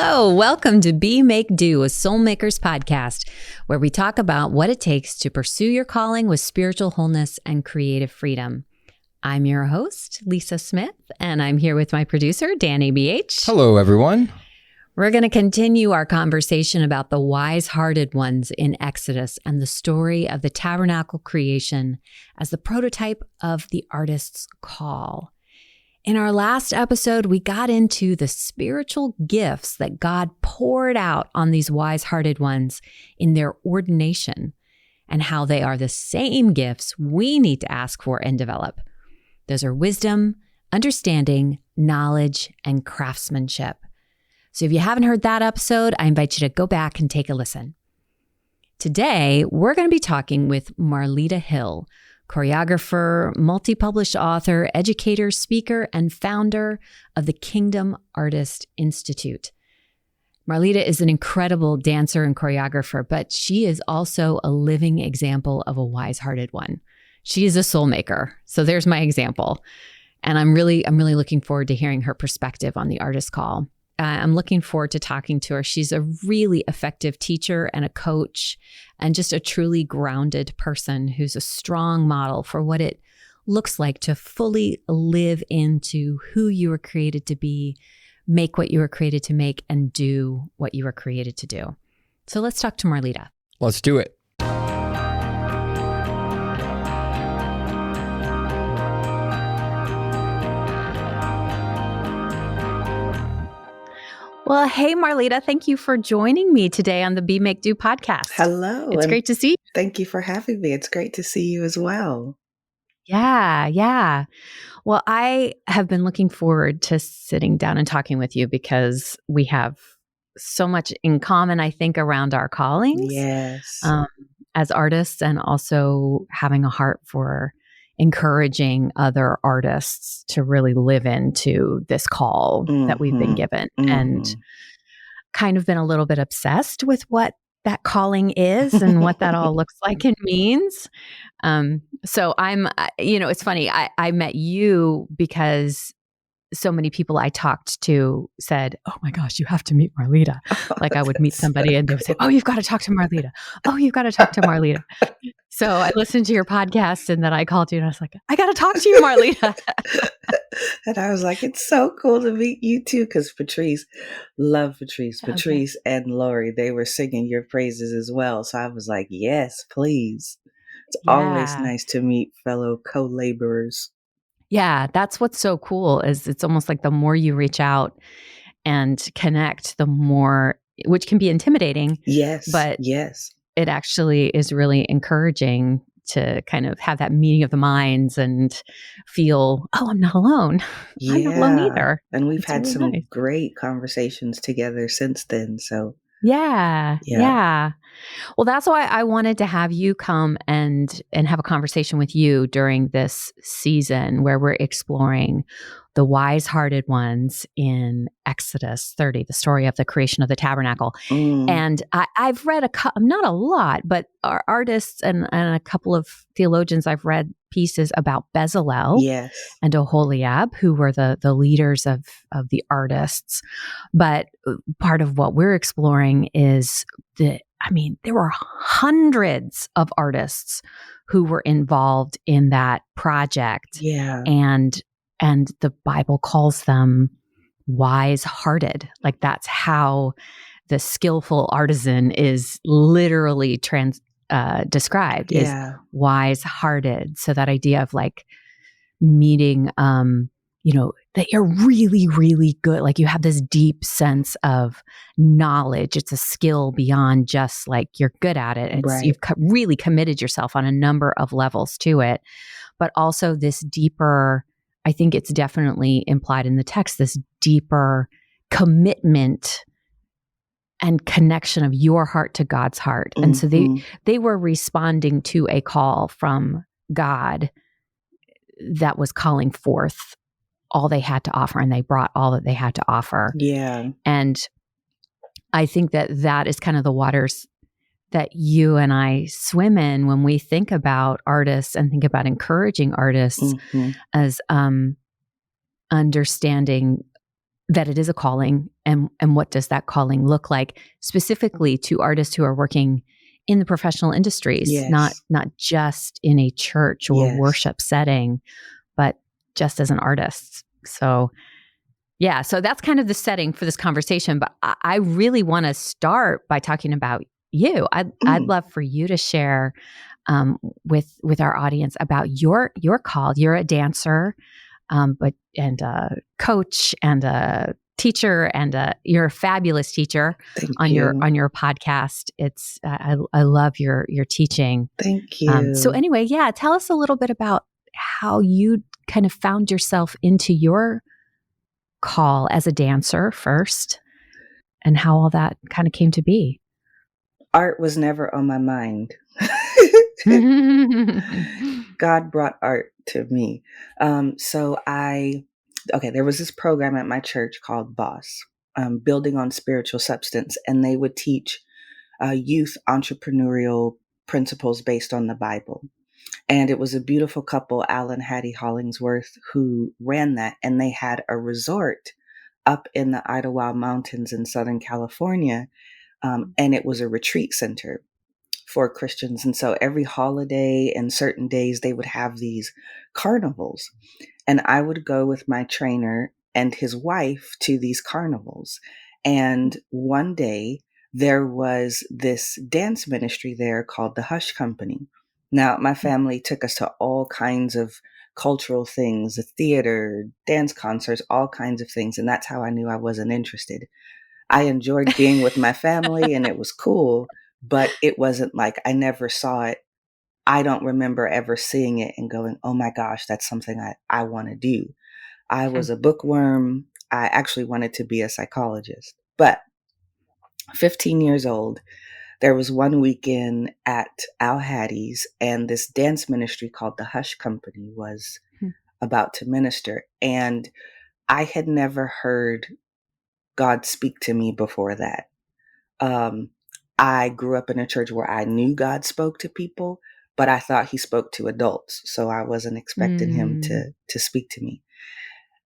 Hello, welcome to Be Make Do, a Soulmakers podcast, where we talk about what it takes to pursue your calling with spiritual wholeness and creative freedom. I'm your host, Lisa Smith, and I'm here with my producer, Danny BH. Hello, everyone. We're going to continue our conversation about the wise-hearted ones in Exodus and the story of the tabernacle creation as the prototype of the artist's call. In our last episode, we got into the spiritual gifts that God poured out on these wise-hearted ones in their ordination and how they are the same gifts we need to ask for and develop. Those are wisdom, understanding, knowledge, and craftsmanship. So if you haven't heard that episode, I invite you to go back and take a listen. Today, we're going to be talking with Marlita Hill, choreographer, multi-published author, educator, speaker, and founder of the Kingdom Artist Institute. Marlita is an incredible dancer and choreographer, but she is also a living example of a wise-hearted one. She is a soul maker. So there's my example. And I'm really looking forward to hearing her perspective on the artist call. I'm looking forward to talking to her. She's a really effective teacher and a coach and just a truly grounded person who's a strong model for what it looks like to fully live into who you were created to be, make what you were created to make, and do what you were created to do. So let's talk to Marlita. Let's do it. Well, hey, Marlita, thank you for joining me today on the Be Make Do podcast. Hello. It's great to see you. Thank you for having me. It's great to see you as well. Yeah. Well, I have been looking forward to sitting down and talking with you because we have so much in common, I think, around our callings. Yes. As artists, and also having a heart for encouraging other artists to really live into this call that we've been given, and kind of been a little bit obsessed with what that calling is and what that all looks like and means. So I'm, it's funny. I met you because so many people I talked to said, "Oh my gosh, you have to meet Marlita." Like I would meet somebody and they would say, "Oh, you've got to talk to Marlita. Oh, you've got to talk to Marlita." So I listened to your podcast and then I called you and I was like, "I got to talk to you, Marlita." And I was like, it's so cool to meet you too. Because Patrice and Lori, they were singing your praises as well. So I was like, yes, please. It's always nice to meet fellow co-laborers. Yeah, that's what's so cool is it's almost like the more you reach out and connect, the more, which can be intimidating. Yes. But yes, it actually is really encouraging to kind of have that meeting of the minds and feel, oh, I'm not alone. Yeah. I'm not alone either. And we've It's had really some nice. great conversations together since then. So Yeah. Well, that's why I wanted to have you come and have a conversation with you during this season where we're exploring the wise-hearted ones in Exodus 30, the story of the creation of the tabernacle. And I've read not a lot, but our artists and a couple of theologians, I've read pieces about Bezalel and Oholiab, who were the leaders of the artists. But part of what we're exploring is there were hundreds of artists who were involved in that project. yeah. And the Bible calls them wise-hearted. Like that's how the skillful artisan is literally described is wise-hearted. So that idea of like meeting, that you're really, really good. Like you have this deep sense of knowledge. It's a skill beyond just like you're good at it. You've really committed yourself on a number of levels to it, but also this deeper, I think it's definitely implied in the text, this deeper commitment and connection of your heart to God's heart. And so they were responding to a call from God that was calling forth all they had to offer, and they brought all that they had to offer. Yeah. And I think that is kind of the waters that you and I swim in when we think about artists and think about encouraging artists as understanding that it is a calling, and what does that calling look like specifically to artists who are working in the professional industries, not Yes. just in a church or Yes. worship setting, but just as an artist. So yeah, so that's kind of the setting for this conversation. But I really want to start by talking about you. I'd love for you to share with our audience about your call. You're a dancer, but and a coach and a teacher, and you're a fabulous teacher. Thank on you. your podcast. It's I love your teaching. Thank you. So anyway, yeah, tell us a little bit about how you kind of found yourself into your call as a dancer first, and how all that kind of came to be. Art was never on my mind. God brought art to me. There was this program at my church called BOSS, Building on Spiritual Substance, and they would teach youth entrepreneurial principles based on the Bible. And it was a beautiful couple, Al and Hattie Hollingsworth, who ran that, and they had a resort up in the Idlewild Mountains in Southern California, and it was a retreat center for Christians. And so every holiday and certain days, they would have these carnivals. And I would go with my trainer and his wife to these carnivals. And one day there was this dance ministry there called the Hush Company. Now, my family took us to all kinds of cultural things, the theater, dance concerts, all kinds of things. And that's how I knew I wasn't interested. I enjoyed being with my family and it was cool, but it wasn't like I never saw it. I don't remember ever seeing it and going, oh my gosh, that's something I want to do. I was a bookworm. I actually wanted to be a psychologist. But 15 years old, there was one weekend at Al Hattie's, and this dance ministry called the Hush Company was about to minister. And I had never heard God speak to me before that. I grew up in a church where I knew God spoke to people, but I thought he spoke to adults. So I wasn't expecting him to speak to me.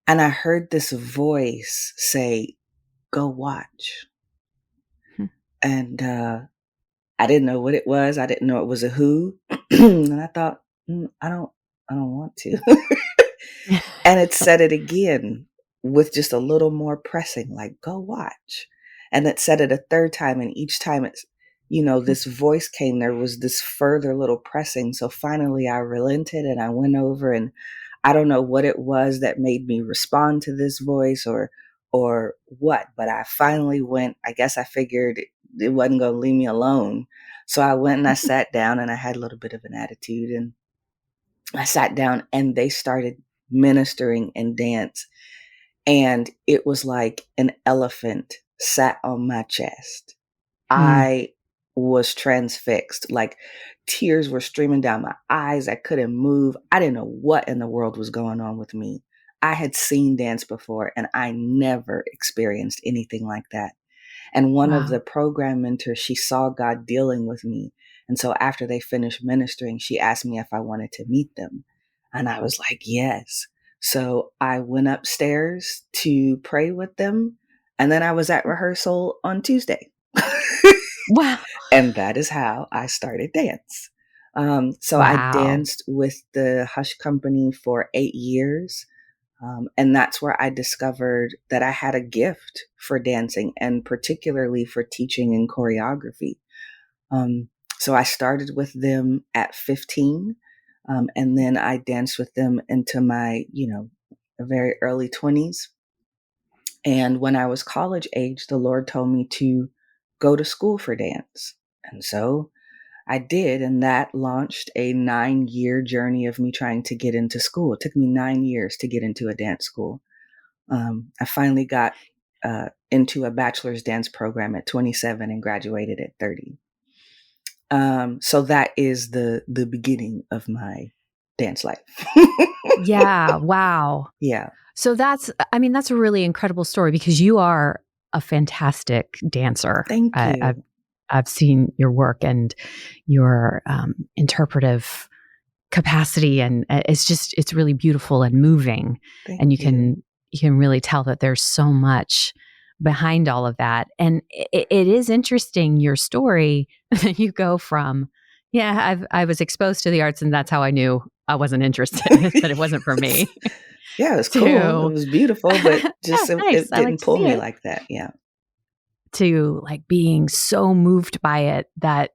And I heard this voice say, go watch. And I didn't know what it was. I didn't know it was a who. And I thought, I don't want to. And it said it again with just a little more pressing, like, go watch. And it said it a third time. And each time it's, this voice came, there was this further little pressing. So finally I relented and I went over, and I don't know what it was that made me respond to this voice or what, but I finally went. I guess I figured it wasn't going to leave me alone. So I went and I sat down, and I had a little bit of an attitude, and I sat down and they started ministering and dance. And it was like an elephant sat on my chest. I was transfixed, like tears were streaming down my eyes. I couldn't move. I didn't know what in the world was going on with me. I had seen dance before, and I never experienced anything like that. And one of the program mentors, she saw God dealing with me. And so after they finished ministering, she asked me if I wanted to meet them. And I was like, yes. So I went upstairs to pray with them. And then I was at rehearsal on Tuesday. Wow. And that is how I started dance. I danced with the Hush Company for 8 years. And that's where I discovered that I had a gift for dancing, and particularly for teaching and choreography. So I started with them at 15, and then I danced with them into my, very early 20s. And when I was college age, the Lord told me to go to school for dance. And so I did, and that launched a 9-year journey of me trying to get into school. It took me 9 years to get into a dance school. I finally got into a bachelor's dance program at 27 and graduated at 30. So that is the beginning of my dance life. Yeah. Wow. Yeah. So that's a really incredible story, because you are a fantastic dancer. Thank you. I've seen your work and your interpretive capacity, and it's really beautiful and moving. Thank and you you. can you can really tell that there's so much behind all of that. And it is interesting, your story. You go from, I was exposed to the arts and that's how I knew I wasn't interested, that it wasn't for me, Yeah, it was cool. It to, was beautiful, but just nice, it I like didn't to pull see me it, like that. Yeah. to like being so moved by it that,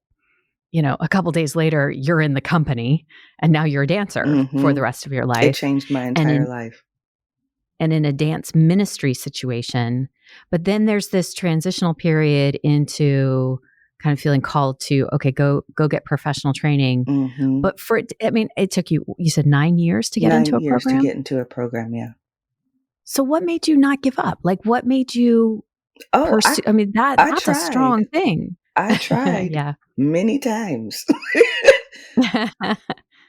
a couple days later, you're in the company and now you're a dancer for the Hmm. rest of your It life. changed my And entire in life. a dance ministry situation. But then there's this transitional period into kind of feeling called to, okay, go get professional training. Hmm. But it took you said 9 years to get into 9 a years to program. get into a program. Yeah. So what made you not give up? Like, what made you Oh, pursue? I mean, I that's a strong tried. thing. I tried Yeah. many times.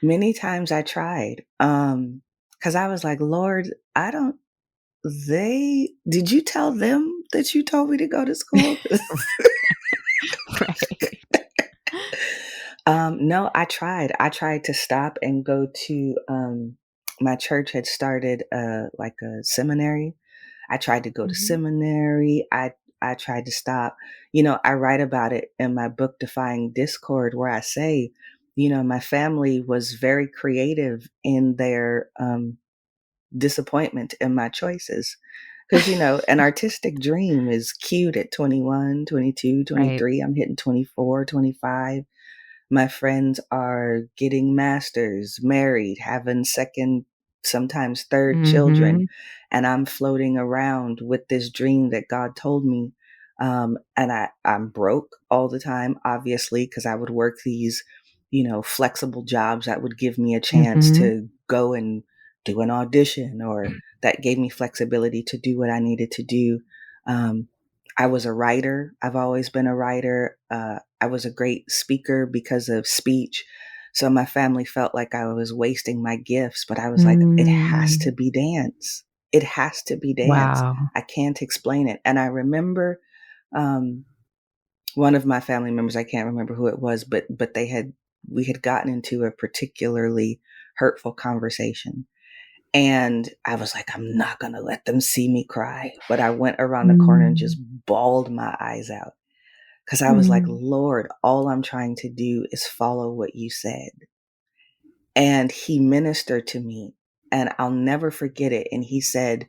Many times I tried. Because I was like, Lord, I don't they did you tell them that you told me to go to school? Right. No, I tried. I tried to stop and go to my church had started like a seminary. I tried to go to Mhm. seminary. I tried to stop. I write about it in my book Defying Discord, where I say, my family was very creative in their disappointment in my choices. Because, an artistic dream is cute at 21, 22, Right. 23. I'm hitting 24, 25. My friends are getting masters, married, having second, sometimes third children, Hmm. and I'm floating around with this dream that God told me. And I'm broke all the time, obviously, because I would work these, flexible jobs that would give me a chance Hmm. to go and do an audition, or that gave me flexibility to do what I needed to do. Um, I was a writer. I've always been a writer. I was a great speaker because of speech. So my family felt like I was wasting my gifts, but I was like, it has to Mm. be dance. It has to be dance. Wow. I can't explain it. And I remember um, one of my family members, I can't remember who it was, but we had gotten into a particularly hurtful conversation. And I was like, I'm not going to let them see me cry. But I went around the corner and just Mm. bawled my eyes out because I was like, Mm. Lord, all I'm trying to do is follow what you said. And he ministered to me, and I'll never forget it. And he said,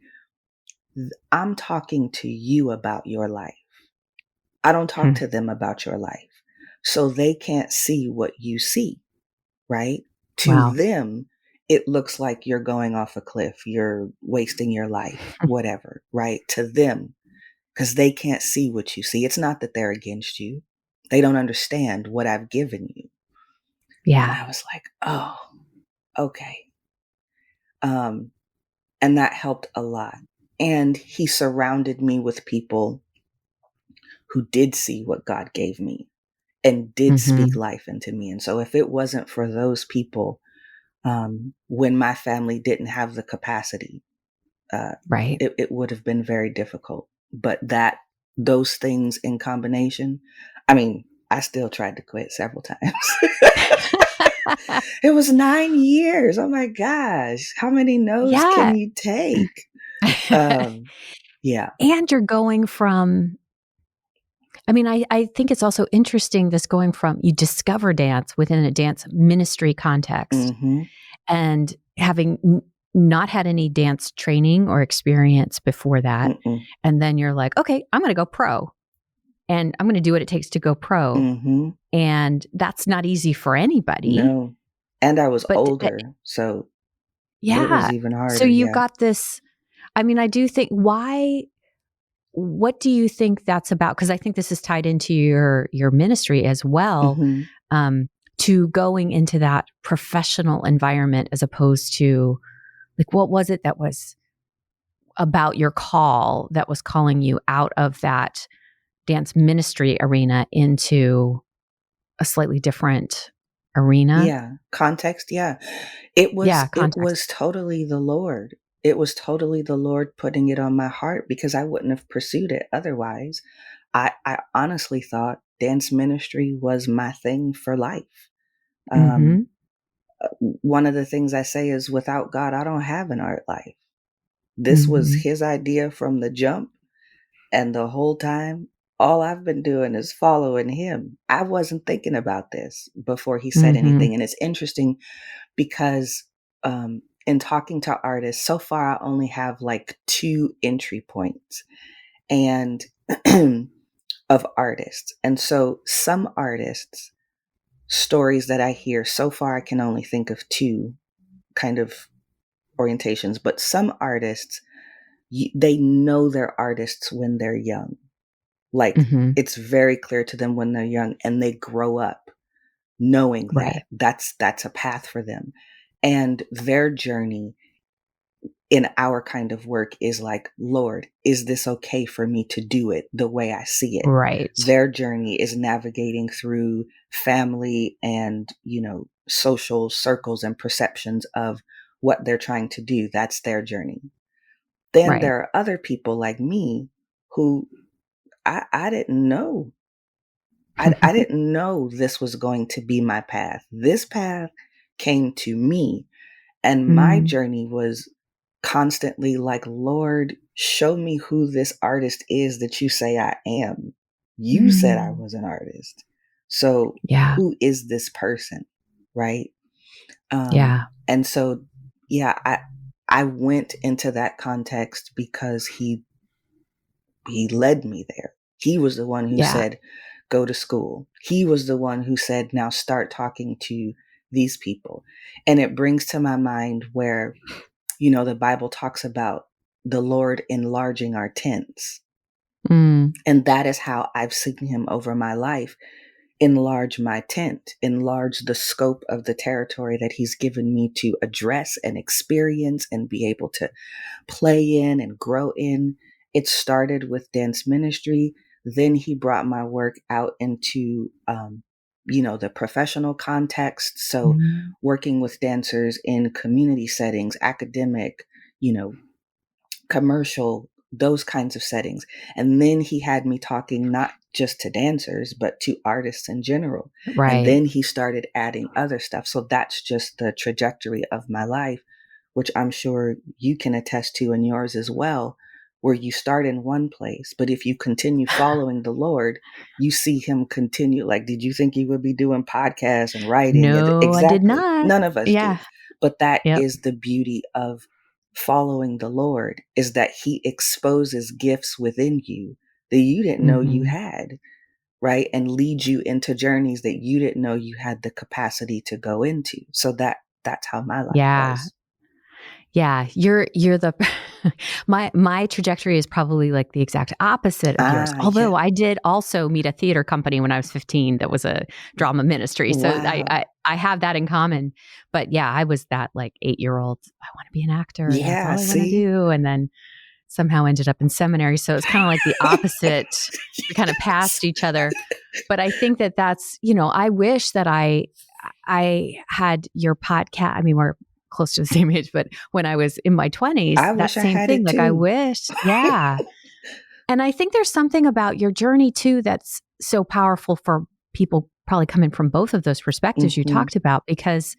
I'm talking to you about your life. I don't talk Hmm. to them about your life. So they can't see what you see, right? To Wow. them, it looks like you're going off a cliff, you're wasting your life, whatever, right? To them, because they can't see what you see. It's not that they're against you, they don't understand what I've given you. And Yeah. I was like, oh, okay. Um, and that helped a lot. And he surrounded me with people who did see what God gave me and did speak Hmm. life into me. And so if it wasn't for those people, when my family didn't have the capacity, uh, Right. it would have been very difficult. But those things in combination, I mean, I still tried to quit several times. It was 9 years. Oh my gosh. How many no's Yeah. can you take? Um, yeah. And you're going from, I mean, I think it's also interesting, this going from, you discover dance within a dance ministry context Mm-hmm. and having not had any dance training or experience before that. Mm-mm. And then you're like, okay, I'm going to go pro and I'm going to do what it takes to go pro. Mm-hmm. And that's not easy for anybody. No. And I was But older, so it yeah. was even So harder. you've Yeah. got this. I mean, I do think, what do you think that's about? Because I think this is tied into your ministry as well, Mm-hmm. um, to going into that professional environment as opposed to, like, what was it that was about your call that was calling you out of that dance ministry arena into a slightly different arena? Yeah. Context. Yeah. It was Yeah, it context. was totally the Lord. It was totally the Lord putting it on my heart because I wouldn't have pursued it otherwise. I honestly thought dance ministry was my thing for life. Um, Hmm. one of the things I say is without God, I don't have an art life. This was his idea from the jump. And the whole time, all I've been doing is following him. I wasn't thinking about this before he said anything. And it's interesting because in talking to artists, so far I only have like 2 entry points and of artists. And so some artists, stories that I hear, so far I can only think of 2 kind of orientations, but some artists, they know they're artists when they're young. Like it's very clear to them when they're young, and they grow up knowing that that's a path for them. And their journey in our kind of work is like, Lord, is this okay for me to do it the way I see it? Right. Their journey is navigating through family and, social circles and perceptions of what they're trying to do. That's their journey. Then there are other people like me who I didn't know. I didn't know this was going to be my path. This path came to me, and my journey was constantly like, Lord, show me who this artist is that you say I am. You said I was an artist. So who is this person? Right. And so, I went into that context because he led me there. He was the one who said, go to school. He was the one who said, now start talking to these people. And it brings to my mind where, the Bible talks about the Lord enlarging our tents. And that is how I've seen him over my life. Enlarge my tent, enlarge the scope of the territory that he's given me to address and experience and be able to play in and grow in. It started with dance ministry. Then he brought my work out into, the professional context. So working with dancers in community settings, academic, commercial, those kinds of settings. And then he had me talking not just to dancers, but to artists in general. And then he started adding other stuff. So that's just the trajectory of my life, which I'm sure you can attest to in yours as well, where you start in one place, but if you continue following the Lord, you see him continue. Like, did you think you would be doing podcasts and writing? No, exactly. I did not. None of us do. But that is the beauty of following the Lord, is that he exposes gifts within you that you didn't know you had, right? And leads you into journeys that you didn't know you had the capacity to go into. So that's how my life was. Yeah, you're the my trajectory is probably like the exact opposite of yours. Although I did also meet a theater company when I was 15 that was a drama ministry. So I have that in common. But yeah, I was that like 8-year-old, I want to be an actor. And that's all I want to do. And then somehow ended up in seminary. So it's kind of like the opposite. We kind of passed each other. But I think that's, I wish that I had your podcast. I mean, we're close to the same age, but when I was in my 20s, that same thing, like I wish. Yeah. And I think there's something about your journey too that's so powerful for people probably coming from both of those perspectives you talked about, because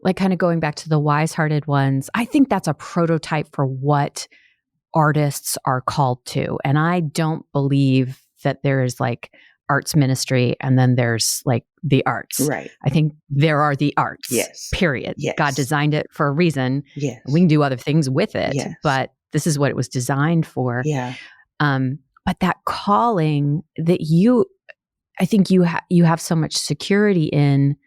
like kind of going back to the wise-hearted ones, I think that's a prototype for what artists are called to. And I don't believe that there is like arts ministry and then there's like the arts. Right. I think there are the arts. Yes. Period. Yes. God designed it for a reason. Yes. We can do other things with it, yes. but this is what it was designed for. Yeah. But that calling that I think you have so much security in,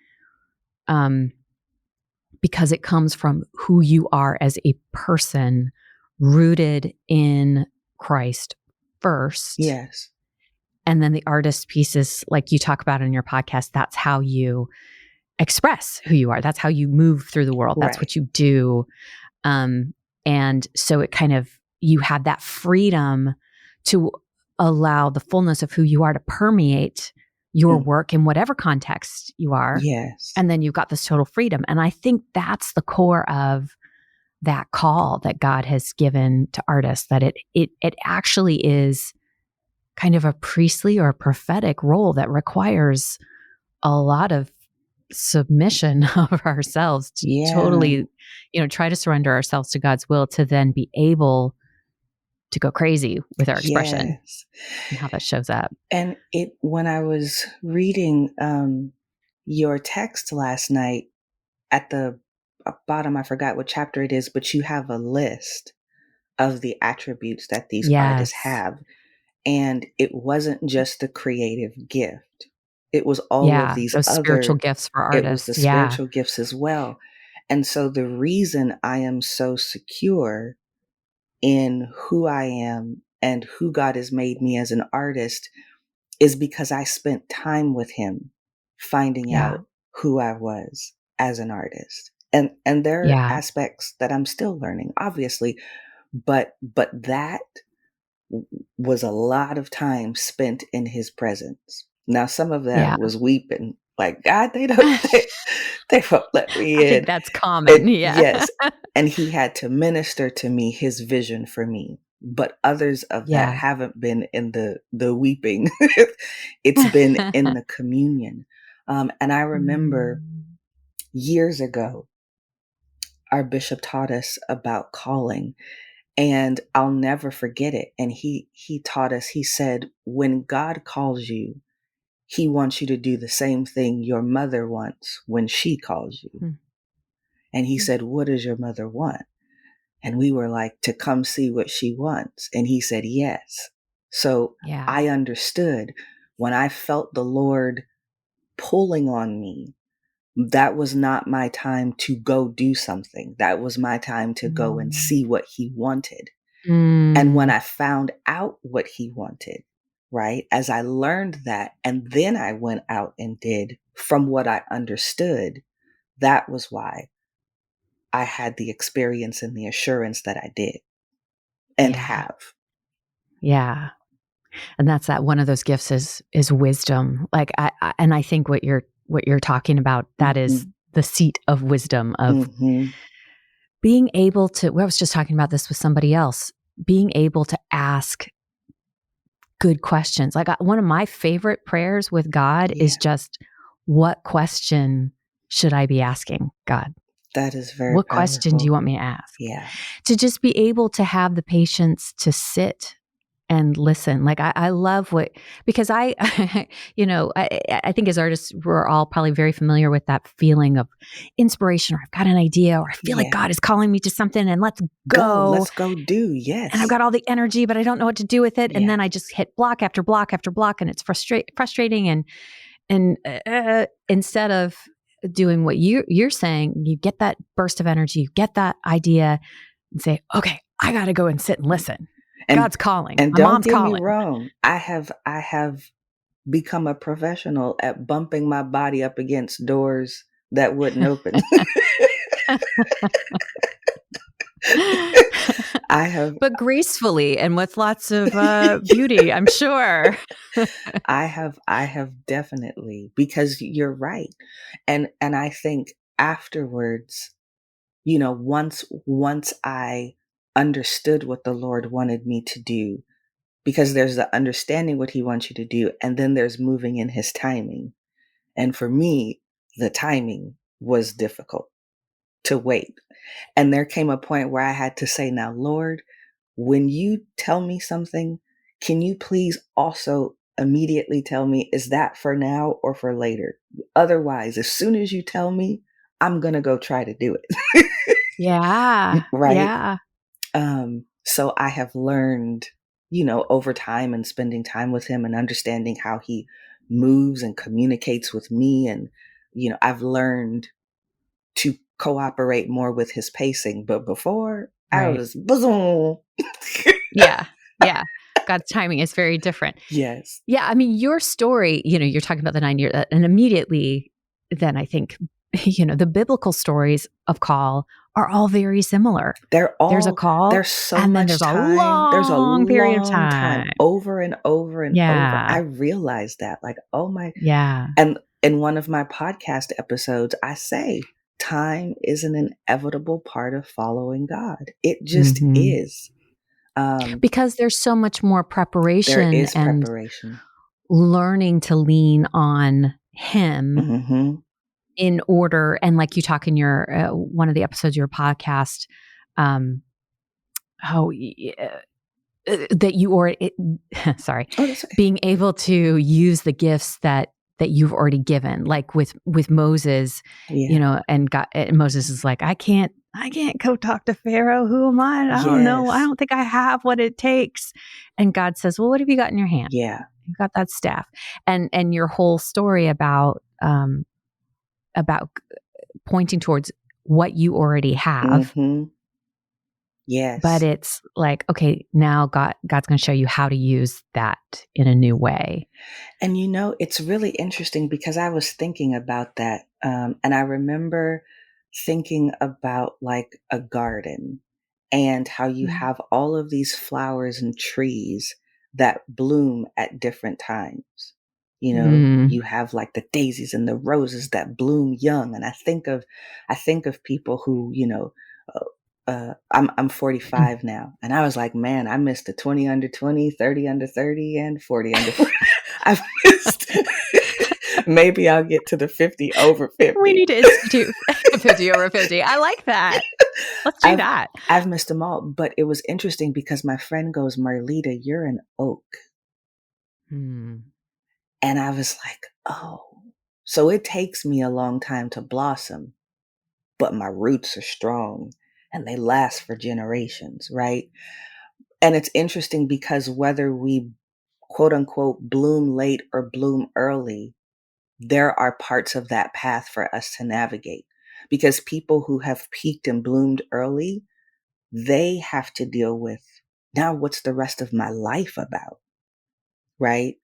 because it comes from who you are as a person, rooted in Christ first. Yes. And then the artist pieces, like you talk about in your podcast, that's how you express who you are. That's how you move through the world. That's what you do. And so it kind of, you have that freedom to allow the fullness of who you are to permeate your work in whatever context you are. Yes. And then you've got this total freedom. And I think that's the core of that call that God has given to artists, that it actually is kind of a priestly or a prophetic role that requires a lot of submission of ourselves to Yeah. totally, try to surrender ourselves to God's will to then be able to go crazy with our expression Yes. and how that shows up. And when I was reading your text last night, at the bottom, I forgot what chapter it is, but you have a list of the attributes that these artists Yes. have. And it wasn't just the creative gift. It was all of Yeah. these Those spiritual other, gifts for it was the artists. Yeah. spiritual gifts as well. And so the reason I am so secure in who I am and who God has made me as an artist is because I spent time with him finding Yeah. out who I was as an artist. And there are Yeah. aspects that I'm still learning, obviously, but that was a lot of time spent in his presence. Now, some of that Yeah. was weeping, like, God, they won't let me I think in. that's common. Yeah. Yes. And he had to minister to me his vision for me. But others of that Yeah. haven't been in the weeping. It's been in the communion. And I remember years ago, our bishop taught us about calling, and I'll never forget it. And he taught us, he said, when God calls you, he wants you to do the same thing your mother wants when she calls you. Mm. And he said, what does your mother want? And we were like, to come see what she wants. And he said, yes. So Yeah. I understood when I felt the Lord pulling on me, that was not my time to go do something. That was my time to go and see what he wanted. And when I found out what he wanted, right, as I learned that, and then I went out and did from what I understood, that was why I had the experience and the assurance that I did and have. Yeah. And that's that one of those gifts is wisdom. Like I think what you're talking about, that is the seat of wisdom of being able to, well, I was just talking about this with somebody else, being able to ask good questions. Like one of my favorite prayers with God is just, what question should I be asking God? That is very What powerful. question do you want me to ask? Yeah. To just be able to have the patience to sit and listen. Like I love because I think as artists, we're all probably very familiar with that feeling of inspiration, or I've got an idea, or I feel like God is calling me to something and let's go. Let's go do. Yes. And I've got all the energy, but I don't know what to do with it. And then I just hit block after block after block, and it's frustrating. And instead of doing what you're saying, you get that burst of energy, you get that idea and say, okay, I got to go and sit and listen. And God's calling. And My don't mom's get calling. me wrong. I have become a professional at bumping my body up against doors that wouldn't open. But gracefully and with lots of beauty, I'm sure. I have definitely, because you're right. And I think afterwards, once I understood what the Lord wanted me to do, because there's the understanding what he wants you to do, and then there's moving in his timing. And for me, the timing was difficult to wait. And there came a point where I had to say, now, Lord, when you tell me something, can you please also immediately tell me, is that for now or for later? Otherwise, as soon as you tell me, I'm going to go try to do it. Yeah. Right. Yeah. So I have learned, over time and spending time with him and understanding how he moves and communicates with me. And, I've learned to cooperate more with his pacing. But before, I was boom. Yeah. Yeah. God's timing is very different. Yes. Yeah. I mean, your story, you're talking about the 9 years, and immediately then I think, the biblical stories of call are all very similar. There's a call. There's so and much then there's time. There's a long period of time. over and over and over. Yeah. I realized that, like, oh my. Yeah. And in one of my podcast episodes, I say, time is an inevitable part of following God. It just is. Because there's so much more preparation. There is and preparation. Learning to lean on him in order, and like you talk in your one of the episodes of your podcast, um, how that you or it, sorry, Oh, that's okay. being able to use the gifts that you've already given, like with Moses, Yeah. and God, and Moses is like, I can't go talk to Pharaoh. Who am I? I don't know. I Yes. don't think I have what it takes. And God says, well, what have you got in your hand? Yeah. You've got that staff, and your whole story about pointing towards what you already have. Mm-hmm. But Yes. it's like, okay, now God's going to show you how to use that in a new way. And it's really interesting because I was thinking about that. And I remember thinking about like a garden and how you Mm. have all of these flowers and trees that bloom at different times. Mm. You have like the daisies and the roses that bloom young. And I think of people who, I'm 45 now, and I was like, man, I missed the 20 under 20, 30 under 30, and 40 under 40. I've missed. Maybe I'll get to the 50 over We 50. need to institute 50 over 50. I like that. Let's do I've that. I've missed them all, but it was interesting because my friend goes, Marlita, you're an oak. Mm. And I was like, oh, so it takes me a long time to blossom, but my roots are strong and they last for generations, right? And it's interesting because whether we quote unquote bloom late or bloom early, there are parts of that path for us to navigate. Because people who have peaked and bloomed early, they have to deal with, now what's the rest of my life about, right?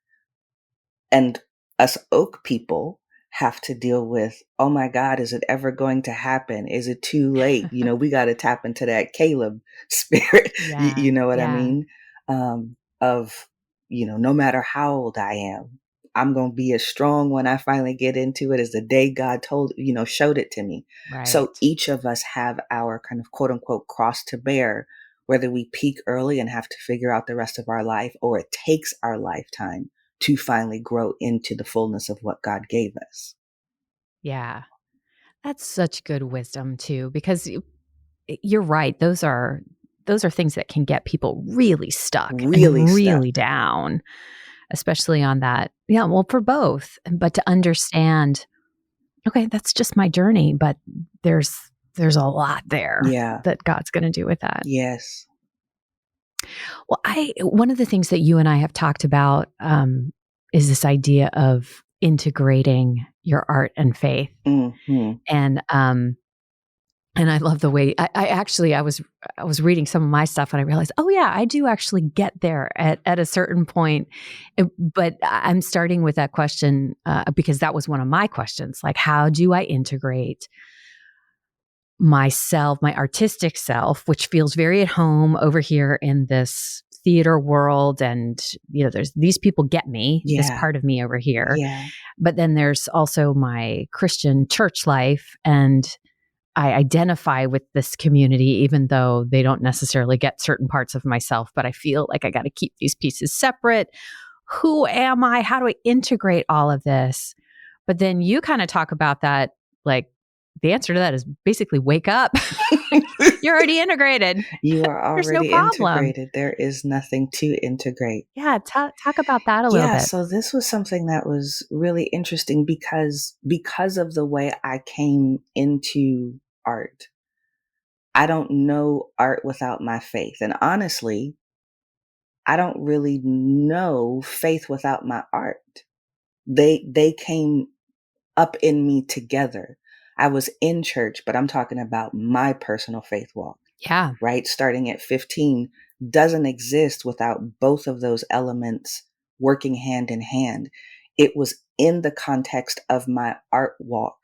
And us oak people have to deal with, oh my God, is it ever going to happen? Is it too late? We got to tap into that Caleb spirit. You Yeah. know what I Yeah. mean? Of, no matter how old I am, I'm going to be as strong when I finally get into it as the day God showed it to me. So Right. each of us have our kind of quote unquote cross to bear, whether we peak early and have to figure out the rest of our life, or it takes our lifetime to finally grow into the fullness of what God gave us. Yeah. That's such good wisdom too, because you're right. Those are things that can get people really stuck Really and stuck. really down, especially on that. Yeah, well, for both. But to understand, okay, that's just my journey, but there's a lot there Yeah. that God's going to do with that. Yes. Well, I one of the things that you and I have talked about is this idea of integrating your art and faith, Hmm. and I love the way I was reading some of my stuff and I realized, oh yeah, I do actually get there at a certain point. But I'm starting with that question because that was one of my questions. Like, how do I integrate myself, my artistic self, which feels very at home over here in this theater world, and there's these people get me, this Yeah. part of me over here, Yeah. but then there's also my Christian church life, and I identify with this community, even though they don't necessarily get certain parts of myself, but I feel like I got to keep these pieces separate. Who am I? How do I integrate all of this? But then you kind of talk about that, like the answer to that is basically wake up. You're already integrated. You are There's no already problem. integrated. There is nothing to integrate. Yeah, talk about that a little Yeah, bit. so this was something that was really interesting because of the way I came into art. I don't know art without my faith. And honestly, I don't really know faith without my art. They came up in me together. I was in church, but I'm talking about my personal faith walk, Yeah. right? Starting at 15 doesn't exist without both of those elements working hand in hand. It was in the context of my art walk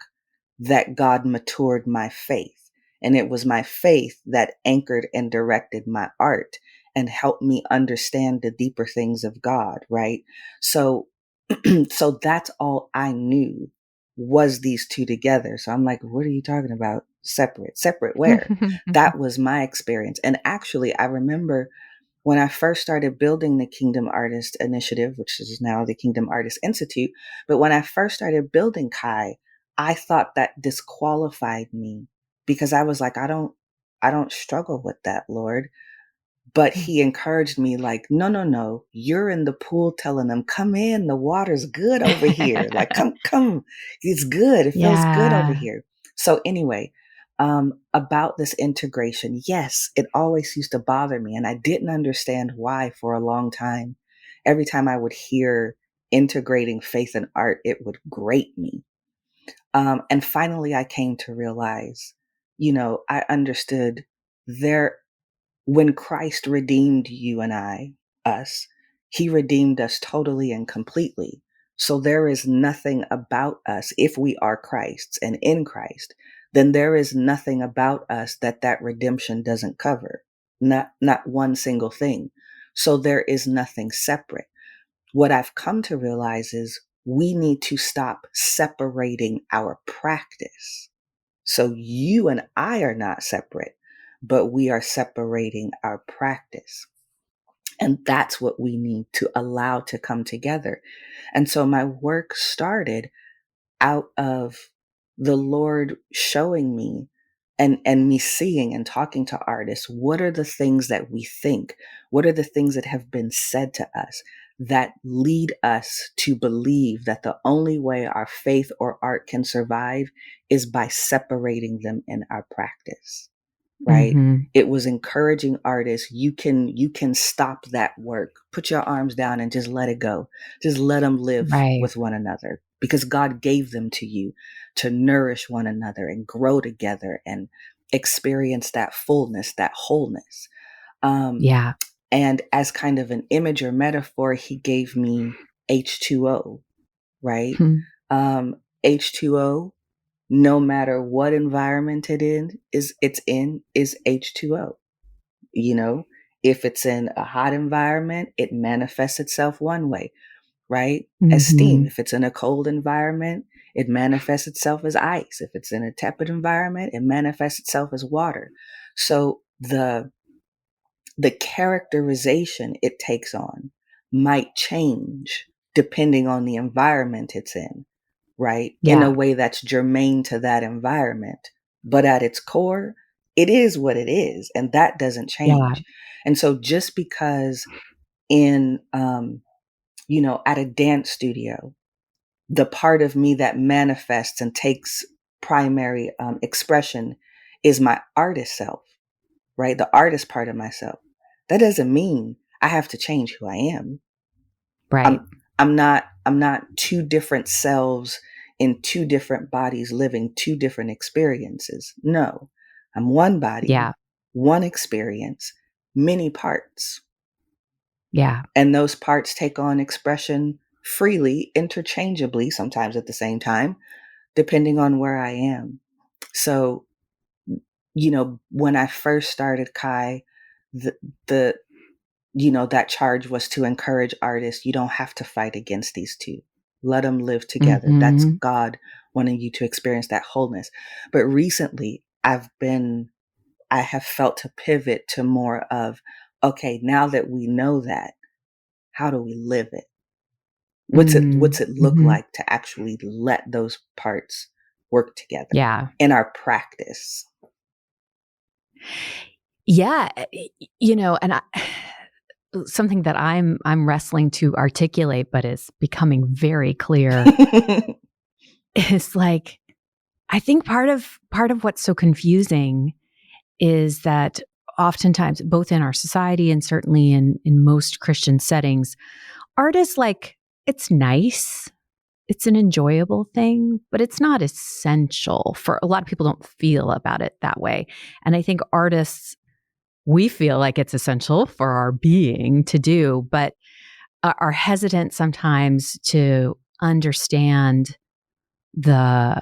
that God matured my faith. And it was my faith that anchored and directed my art and helped me understand the deeper things of God, right? So so that's all I knew was these two together. So I'm like, what are you talking about? Separate. Separate where? That was my experience. And actually, I remember when I first started building the Kingdom Artist Initiative, which is now the Kingdom Artist Institute, but when I first started building Kai, I thought that disqualified me because I was like, I don't struggle with that, Lord. But he encouraged me like, no, no, no, you're in the pool telling them, come in, the water's good over here. Like, come, it's good. It feels good over Yeah. here. So anyway, about this integration, yes, it always used to bother me. And I didn't understand why for a long time. Every time I would hear integrating faith and art, it would grate me. And finally, I came to realize, I understood there when Christ redeemed you and us, he redeemed us totally and completely. So there is nothing about us, if we are Christ's and in Christ, then there is nothing about us that redemption doesn't cover. Not one single thing. So there is nothing separate. What I've come to realize is we need to stop separating our practice. So you and I are not separate, but we are separating our practice. And that's what we need to allow to come together. And so my work started out of the Lord showing me and me seeing and talking to artists, what are the things that we think? What are the things that have been said to us that lead us to believe that the only way our faith or art can survive is by separating them in our practice? Right? Mm-hmm. It was encouraging artists, you can stop that work. Put your arms down and just let it go. Just let them live Right. with one another because God gave them to you to nourish one another and grow together and experience that fullness, that wholeness. Um, Yeah. and as kind of an image or metaphor, he gave me H2O, right? Hmm. H2O, no matter what environment it's in, is H2O. You know, if it's in a hot environment, it manifests itself one way, right? As steam. Mm-hmm. If it's in a cold environment, it manifests itself as ice. If it's in a tepid environment, it manifests itself as water. So the characterization it takes on might change depending on the environment it's in, right? In a Yeah. way that's germane to that environment. But at its core, it is what it is, and that doesn't Yeah. change. And so just because in, at a dance studio, the part of me that manifests and takes primary expression is my artist self, right? The artist part of myself. That doesn't mean I have to change who I am. Right. I'm not two different selves in two different bodies living two different experiences. No. I'm one body, Yeah. one experience, many parts. Yeah. And those parts take on expression freely, interchangeably, sometimes at the same time, depending on where I am. So, when I first started Kai, the the that charge was to encourage artists. You don't have to fight against these two. Let them live together. That's Mm-hmm. God wanting you to experience that wholeness. But recently, I have felt to pivot to more of, okay, now that we know that, how do we live it? What's it look Mm-hmm. like to actually let those parts work together Yeah. in our practice? Yeah. And something that I'm wrestling to articulate, but is becoming very clear is like, I think part of what's so confusing is that oftentimes, both in our society and certainly in most Christian settings, art is like, it's nice. It's an enjoyable thing, but it's not essential. For a lot of people don't feel about it that way. And I think artists, we feel like it's essential for our being to do, but are hesitant sometimes to the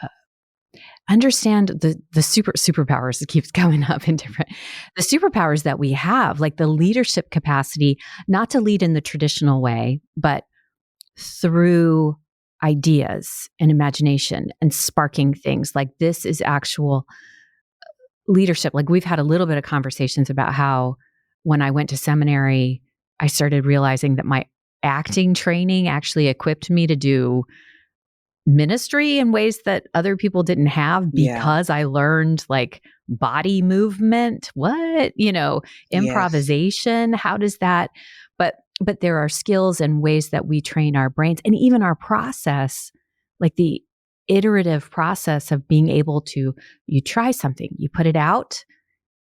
the superpowers that keeps coming up in different the superpowers that we have, like the leadership capacity, not to lead in the traditional way, but through ideas and imagination and sparking things. Like, this is actual leadership. Like, we've had a little bit of conversations about how when I went to seminary, I started realizing that my acting training actually equipped me to do ministry in ways that other people didn't have Yeah. because I learned like body movement, Yes. improvisation. How does that, but there are skills and ways that we train our brains and even our process, like the iterative process of being able to, you try something, you put it out,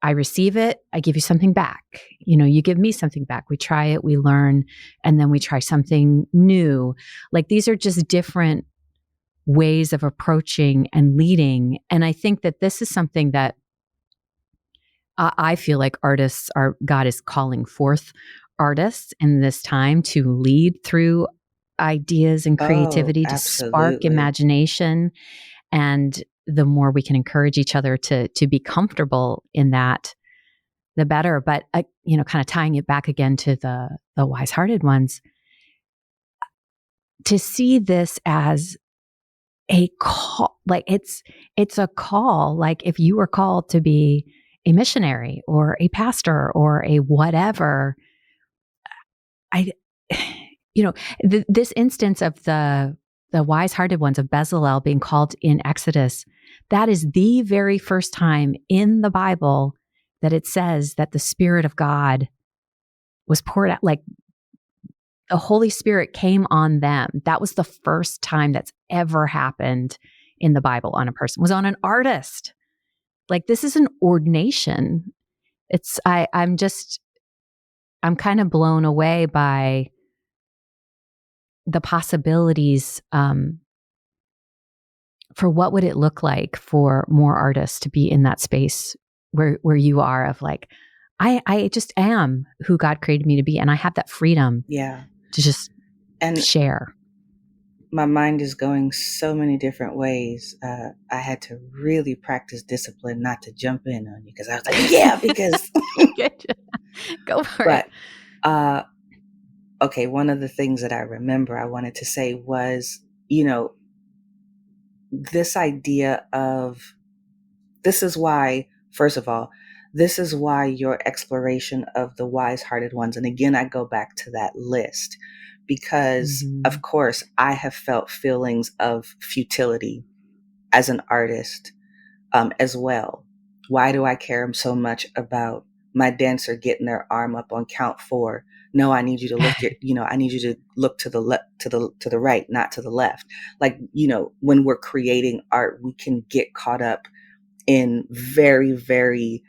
I receive it, I give you something back. You give me something back. We try it, we learn, and then we try something new. Like these are just different ways of approaching and leading. And I think that this is something that I feel like God is calling forth artists in this time to lead through ideas and Oh, creativity, to spark absolutely. imagination. And the more we can encourage each other to be comfortable in that, the better. But kind of tying it back again to the wise-hearted ones, to see this as a call, like it's a call. Like if you were called to be a missionary or a pastor or a whatever, I, this instance of the wise-hearted ones of Bezalel being called in Exodus, that is the very first time in the Bible that it says that the Spirit of God was poured out, like the Holy Spirit came on them. That was the first time that's ever happened in the Bible on a person, was on an artist. Like this is an ordination. I'm kind of blown away by the possibilities for what would it look like for more artists to be in that space where you are, of like, I just am who God created me to be. And I have that freedom Yeah. to just And share. my mind is going so many different ways. I had to really practice discipline not to jump in on you because I was like, yeah, because. Go for it. But okay, one of the things that I remember I wanted to say was, this idea of, this is why, first of all, this is why your exploration of the wise-hearted ones, and again, I go back to that list, because Mm-hmm. of course I have felt feelings of futility as an artist, as well. Why do I care so much about my dancer getting their arm up on count 4? No, I need you to I need you to look to the left, to the right, not to the left. Like, when we're creating art, we can get caught up in very, very,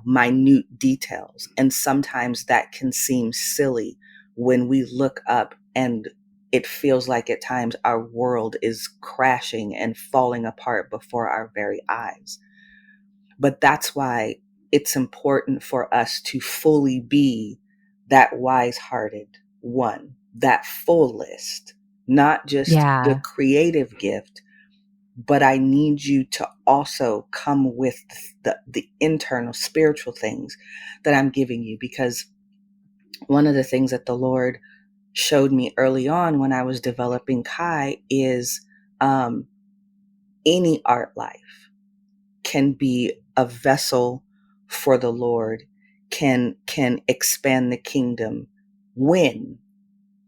minute details. And sometimes that can seem silly when we look up and it feels like at times our world is crashing and falling apart before our very eyes. But that's why it's important for us to fully be that wise-hearted one, that full list, not just the Yeah. creative gift, but I need you to also come with the internal spiritual things that I'm giving you. Because one of the things that the Lord showed me early on when I was developing Kai is, any art life can be a vessel for the Lord, can expand the kingdom when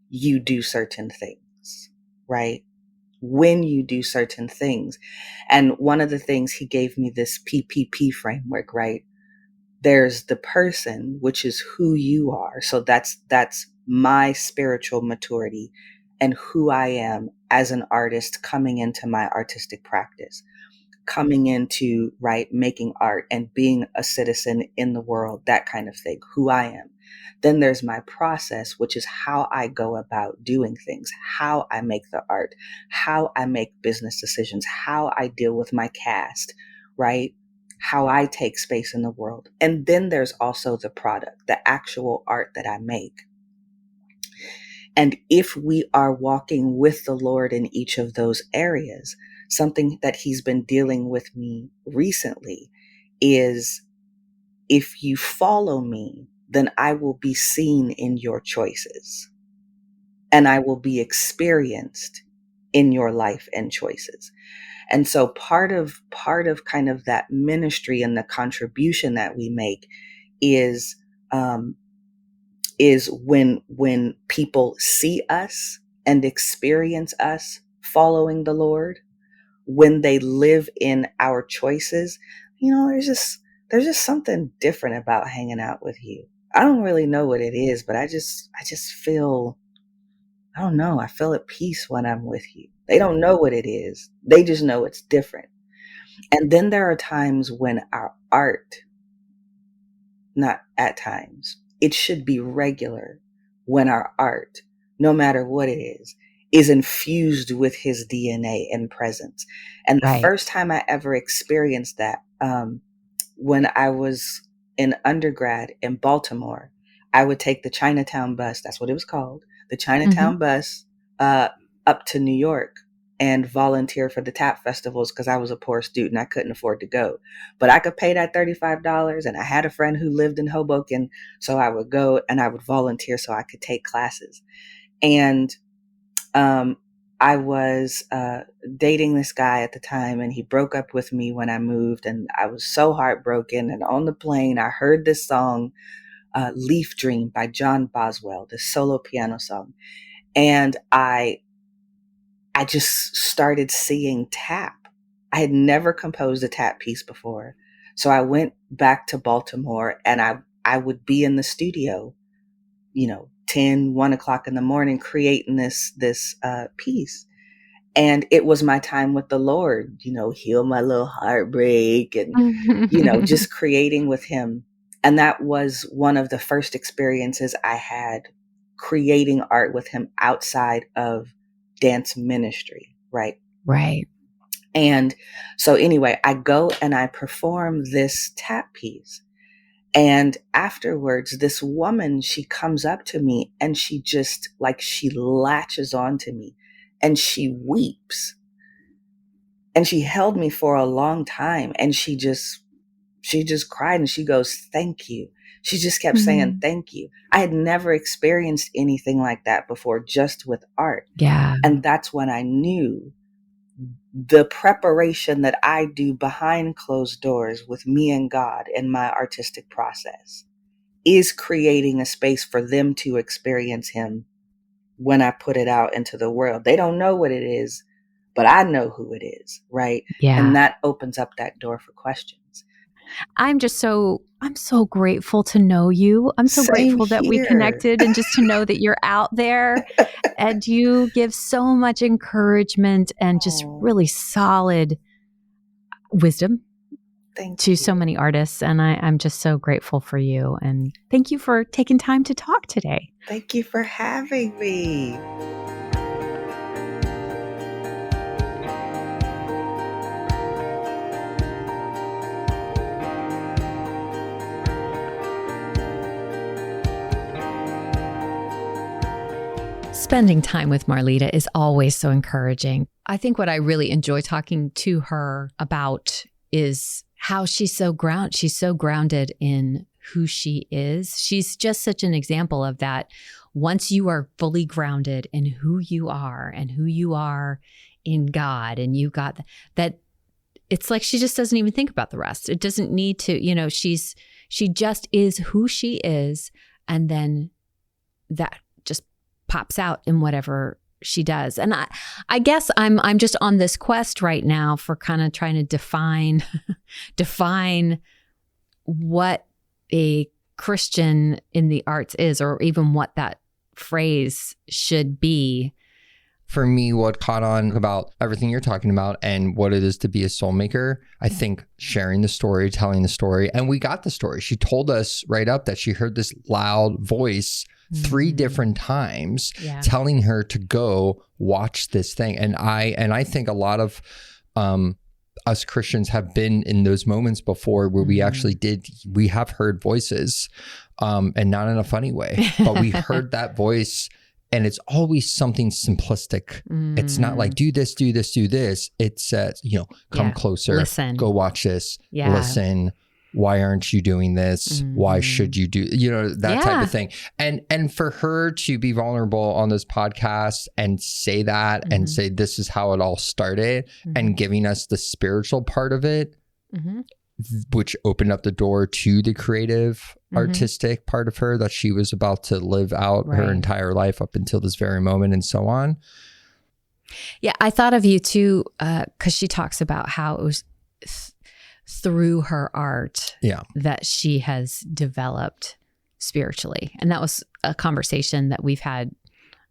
you do certain things, right? When you do certain things. And one of the things he gave me, this PPP framework, right? There's the person, which is who you are. So that's my spiritual maturity and who I am as an artist coming into my artistic practice, coming into, right, making art and being a citizen in the world, that kind of thing, who I am. Then there's my process, which is how I go about doing things, how I make the art, how I make business decisions, how I deal with my cast, right? How I take space in the world. And then there's also the product, the actual art that I make. And if we are walking with the Lord in each of those areas, something that he's been dealing with me recently is, if you follow me, then I will be seen in your choices and I will be experienced in your life and choices. And so part of kind of that ministry and the contribution that we make is, um, when people see us and experience us following the Lord, when they live in our choices, there's just something different about hanging out with you. I don't really know what it is, but I just feel, I don't know, I feel at peace when I'm with you. They don't know what it is. They just know it's different. And then there are times when our art, not at times, it should be regular, when our art, no matter what it is infused with his DNA and presence. And the Right. first time I ever experienced that, when I was in undergrad in Baltimore, I would take the Chinatown bus, that's what it was called, the Chinatown bus, up to New York and volunteer for the tap festivals, because I was a poor student. I couldn't afford to go. But I could pay that $35, and I had a friend who lived in Hoboken, so I would go and I would volunteer so I could take classes. And I was dating this guy at the time, and he broke up with me when I moved, and I was so heartbroken. And on the plane, I heard this song, Leaf Dream by John Boswell, this solo piano song. And I just started seeing tap. I had never composed a tap piece before. So I went back to Baltimore, and I would be in the studio, 10, 1 o'clock in the morning, creating this piece. And it was my time with the Lord, heal my little heartbreak, and, just creating with him. And that was one of the first experiences I had creating art with him outside of dance ministry. Right. Right. And so anyway, I go and I perform this tap piece. And afterwards, this woman, she comes up to me, and she just she latches onto me, and she weeps. And she held me for a long time, and she just cried, and she goes, "Thank you." She just kept saying, "Thank you." I had never experienced anything like that before, just with art. Yeah. And that's when I knew the preparation that I do behind closed doors with me and God in my artistic process is creating a space for them to experience him when I put it out into the world. They don't know what it is, but I know who it is, right? Yeah. And that opens up that door for questions. I'm so grateful to know you. I'm so grateful that we connected, and just to know that you're out there and you give so much encouragement and just really solid wisdom to so many artists. And I'm just so grateful for you. And thank you for taking time to talk today. Thank you for having me. Spending time with Marlita is always so encouraging. I think what I really enjoy talking to her about is how she's so grounded in who she is. She's just such an example of that. Once you are fully grounded in who you are and who you are in God, and you got that, it's like she just doesn't even think about the rest. It doesn't need to, she just is who she is, and then that just pops out in whatever she does. And I guess I'm just on this quest right now for kind of trying to define what a Christian in the arts is, or even what that phrase should be. For me, what caught on about everything you're talking about and what it is to be a soul maker, I think sharing the story, telling the story, and we got the story. She told us right up that she heard this loud voice 3 different times telling her to go watch this thing. And I think a lot of us Christians have been in those moments before where we actually we have heard voices, and not in a funny way, but we heard that voice. And it's always something simplistic. It's not like, do this, do this, do this. It says, come closer, listen, go watch this, listen. Why aren't you doing this? Why should you do, that type of thing. And for her to be vulnerable on this podcast and say that and say, this is how it all started, and giving us the spiritual part of it, which opened up the door to the creative, artistic part of her that she was about to live out her entire life up until this very moment and so on. Yeah, I thought of you too, because she talks about how it was through her art that she has developed spiritually. And that was a conversation that we've had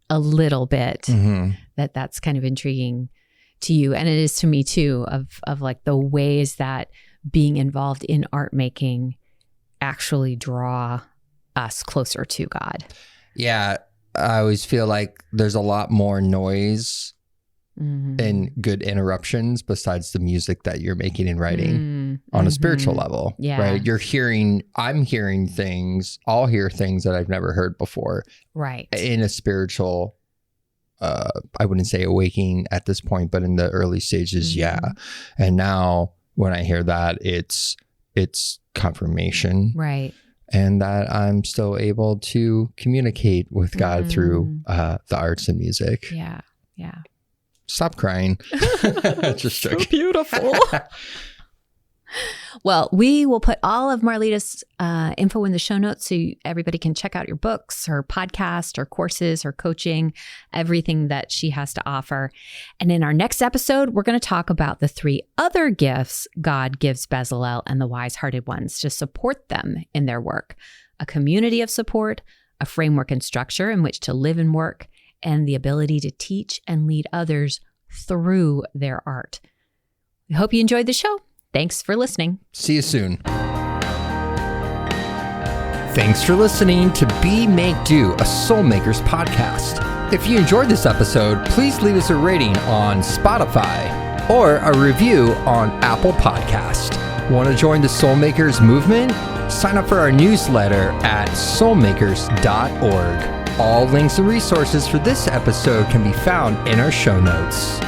a little bit, that's kind of intriguing to you. And it is to me too, of like the ways that being involved in art making actually draw us closer to God. Yeah. I always feel like there's a lot more noise and good interruptions besides the music that you're making and writing on a spiritual level, right? I'm hearing things, I'll hear things that I've never heard before. Right. In a spiritual, I wouldn't say awakening at this point, but in the early stages, And now when I hear that, it's confirmation. Right. And that I'm still able to communicate with God through the arts and music. Yeah. Yeah. Stop crying. Just joking. So beautiful. Well, we will put all of Marlita's info in the show notes so everybody can check out your books, her podcast, her courses, her coaching, everything that she has to offer. And in our next episode, we're going to talk about the 3 other gifts God gives Bezalel and the wise-hearted ones to support them in their work: a community of support, a framework and structure in which to live and work, and the ability to teach and lead others through their art. We hope you enjoyed the show. Thanks for listening. See you soon. Thanks for listening to Be Make Do, a Soulmakers podcast. If you enjoyed this episode, please leave us a rating on Spotify or a review on Apple Podcast. Want to join the Soulmakers movement? Sign up for our newsletter at soulmakers.org. All links and resources for this episode can be found in our show notes.